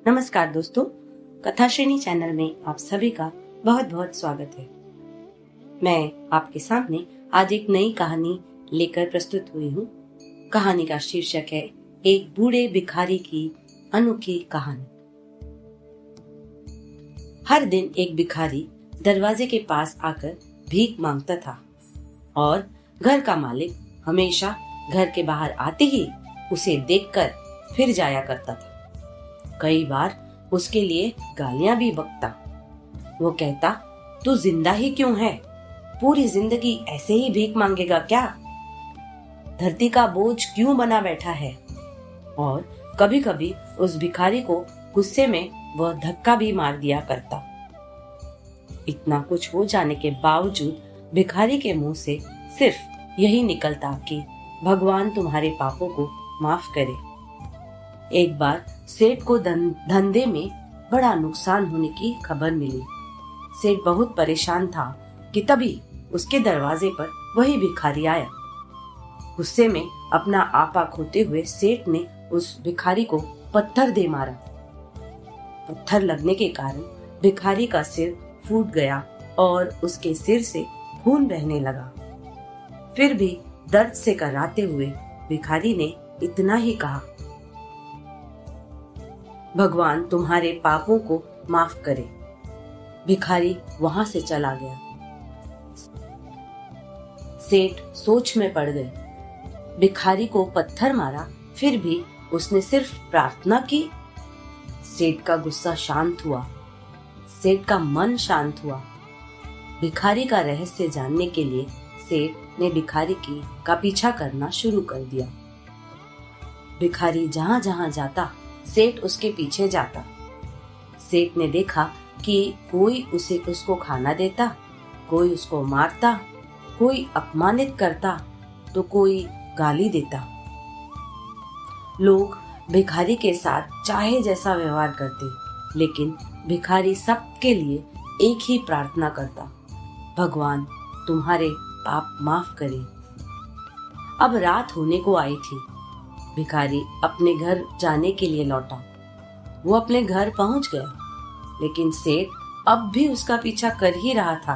नमस्कार दोस्तों, कथा श्रेणी चैनल में आप सभी का बहुत बहुत स्वागत है। मैं आपके सामने आज एक नई कहानी लेकर प्रस्तुत हुई हूँ। कहानी का शीर्षक है एक बूढ़े भिखारी की अनोखी कहानी। हर दिन एक भिखारी दरवाजे के पास आकर भीख मांगता था और घर का मालिक हमेशा घर के बाहर आते ही उसे देखकर फिर जाया करता था। कई बार उसके लिए गालियां भी बकता। वो कहता, तू जिंदा ही क्यों है? पूरी जिंदगी ऐसे ही भीख मांगेगा क्या? धरती का बोझ क्यों बना बैठा है? और कभी कभी उस भिखारी को गुस्से में वह धक्का भी मार दिया करता। इतना कुछ हो जाने के बावजूद भिखारी के मुंह से सिर्फ यही निकलता कि भगवान तुम्हारे पापों को माफ करे। एक बार सेठ को धंधे में बड़ा नुकसान होने की खबर मिली। सेठ बहुत परेशान था कि तभी उसके दरवाजे पर वही भिखारी आया। गुस्से में अपना आपा खोते हुए सेठ ने उस भिखारी को पत्थर दे मारा। पत्थर लगने के कारण भिखारी का सिर फूट गया और उसके सिर से खून बहने लगा। फिर भी दर्द से कराते हुए भिखारी ने इतना ही कहा, भगवान तुम्हारे पापों को माफ करे। भिखारी वहां से चला गया। सेठ सोच में पड़ गए। भिखारी को पत्थर मारा, फिर भी उसने सिर्फ प्रार्थना की। सेठ का गुस्सा शांत हुआ। सेठ का मन शांत हुआ। भिखारी का रहस्य जानने के लिए सेठ ने भिखारी का पीछा करना शुरू कर दिया। भिखारी जहां जहां जाता सेठ उसके पीछे जाता। सेठ ने देखा कि कोई उसको खाना देता, कोई उसको मारता, कोई अपमानित करता तो कोई गाली देता। लोग भिखारी के साथ चाहे जैसा व्यवहार करते, लेकिन भिखारी सबके लिए एक ही प्रार्थना करता, भगवान तुम्हारे पाप माफ करे। अब रात होने को आई थी। भिखारी अपने घर जाने के लिए लौटा। वो अपने घर पहुंच गया, लेकिन सेठ अब भी उसका पीछा कर ही रहा था।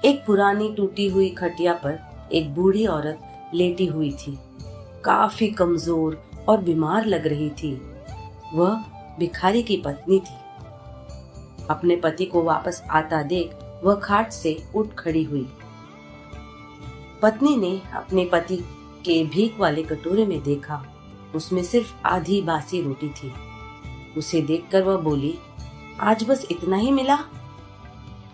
एक पुरानी टूटी हुई खटिया पर एक बूढ़ी औरत लेटी हुई थी। काफी कमजोर और बीमार लग रही थी। वह भिखारी की पत्नी थी। अपने पति को वापस आता देख वह खाट से उठ खड़ी हुई। पत्नी ने अपने पति के भीख वाले कटोरे में देखा, उसमें सिर्फ आधी बासी रोटी थी। उसे देखकर वह बोली, आज बस इतना ही मिला?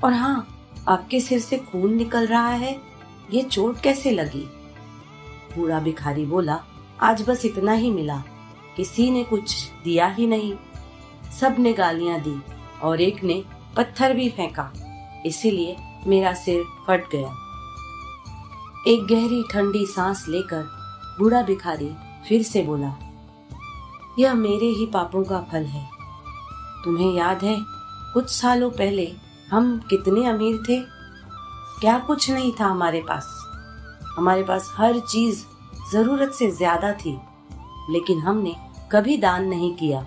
और हाँ, आपके सिर से खून निकल रहा है, ये चोट कैसे लगी? बूढ़ा भिखारी बोला, आज बस इतना ही मिला, किसी ने कुछ दिया ही नहीं। सब ने गालियां दी और एक ने पत्थर भी फेंका, इसीलिए मेरा सिर फट गया। एक गहरी ठंडी सांस लेकर बूढ़ा भिखारी फिर से बोला, यह मेरे ही पापों का फल है। तुम्हें याद है कुछ सालों पहले हम कितने अमीर थे? क्या कुछ नहीं था हमारे पास। हमारे पास हर चीज जरूरत से ज्यादा थी, लेकिन हमने कभी दान नहीं किया।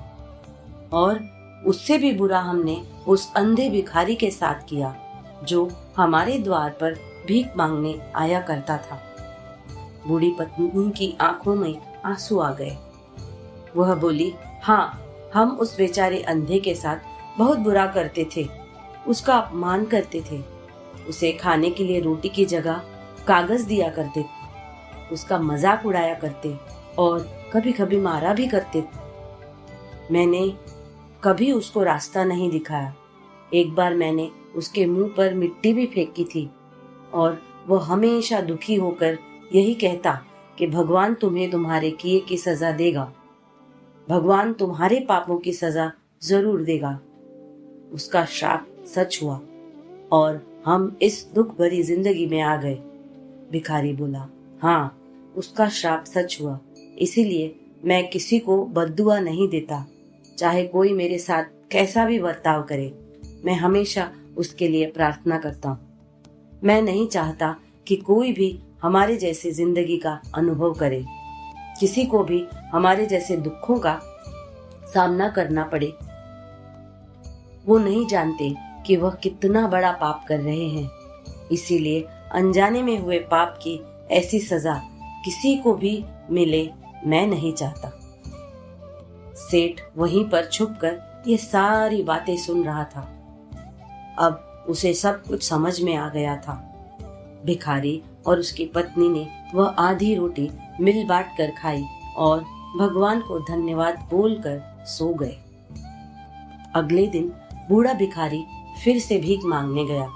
और उससे भी बुरा हमने उस अंधे भिखारी के साथ किया जो हमारे द्वार पर भीख मांगने आया करता था। बूढ़ी पत्नी की आंखों में आंसू आ गए। वह बोली, हाँ, हम उस बेचारे अंधे के साथ बहुत बुरा करते थे, उसका अपमान करते थे, उसे खाने के लिए रोटी की जगह कागज दिया करते, उसका मजाक उड़ाया करते और कभी कभी मारा भी करते। मैंने कभी उसको रास्ता नहीं दिखाया। एक बार मैंने उसके मुंह पर मिट्टी भी फेंकी थी और वो हमेशा दुखी होकर यही कहता कि भगवान तुम्हें तुम्हारे किए की सजा देगा, भगवान तुम्हारे पापों की सजा जरूर देगा। उसका श्राप सच हुआ और हम इस दुख भरी जिंदगी में आ गए। भिखारी बोला, हाँ, उसका श्राप सच हुआ, इसीलिए मैं किसी को बद्दुआ नहीं देता। चाहे कोई मेरे साथ कैसा भी बर्ताव करे, मैं हमेशा उसके लिए प्रार्थना करता हूँ। मैं नहीं चाहता कि कोई भी हमारे जैसे जिंदगी का अनुभव करे, किसी को भी हमारे जैसे दुखों का सामना करना पड़े। वो नहीं जानते कि वह कितना बड़ा पाप कर रहे हैं, इसीलिए अनजाने में हुए पाप की ऐसी सजा किसी को भी मिले मैं नहीं चाहता। सेठ वहीं पर छुपकर ये सारी बातें सुन रहा था। अब उसे सब कुछ समझ में आ गया था। भिखारी और उसकी पत्नी ने वह आधी रोटी मिल बांट कर खाई और भगवान को धन्यवाद बोलकर सो गए। अगले दिन बूढ़ा भिखारी फिर से भीख मांगने गया।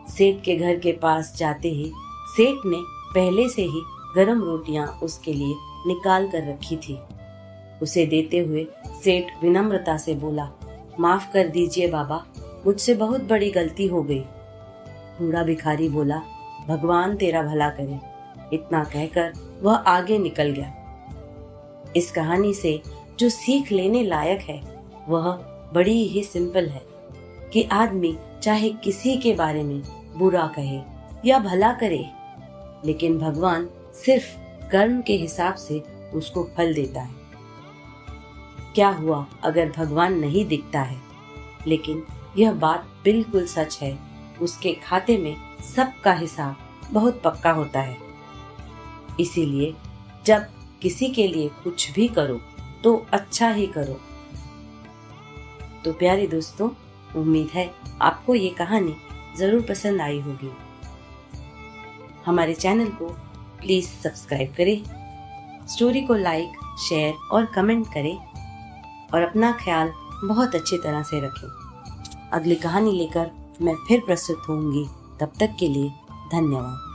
सेठ के घर के पास जाते ही सेठ ने पहले से ही गरम रोटियां उसके लिए निकाल कर रखी थी। उसे देते हुए सेठ विनम्रता से बोला, माफ कर दीजिए बाबा, मुझसे बहुत बड़ी गलती हो गई। बूढ़ा भिखारी बोला, भगवान तेरा भला करे। इतना कहकर वह आगे निकल गया। इस कहानी से जो सीख लेने लायक है वह बड़ी ही सिंपल है कि आदमी चाहे किसी के बारे में बुरा कहे या भला करे, लेकिन भगवान सिर्फ कर्म के हिसाब से उसको फल देता है। क्या हुआ अगर भगवान नहीं दिखता है, लेकिन यह बात बिल्कुल सच है, उसके खाते में सबका हिसाब बहुत पक्का होता है। इसीलिए जब किसी के लिए कुछ भी करो तो अच्छा ही करो। तो प्यारे दोस्तों, उम्मीद है आपको ये कहानी जरूर पसंद आई होगी। हमारे चैनल को प्लीज सब्सक्राइब करें, स्टोरी को लाइक, शेयर और कमेंट करें और अपना ख्याल बहुत अच्छी तरह से रखें। अगली कहानी लेकर मैं फिर प्रस्तुत होंगी। तब तक के लिए धन्यवाद।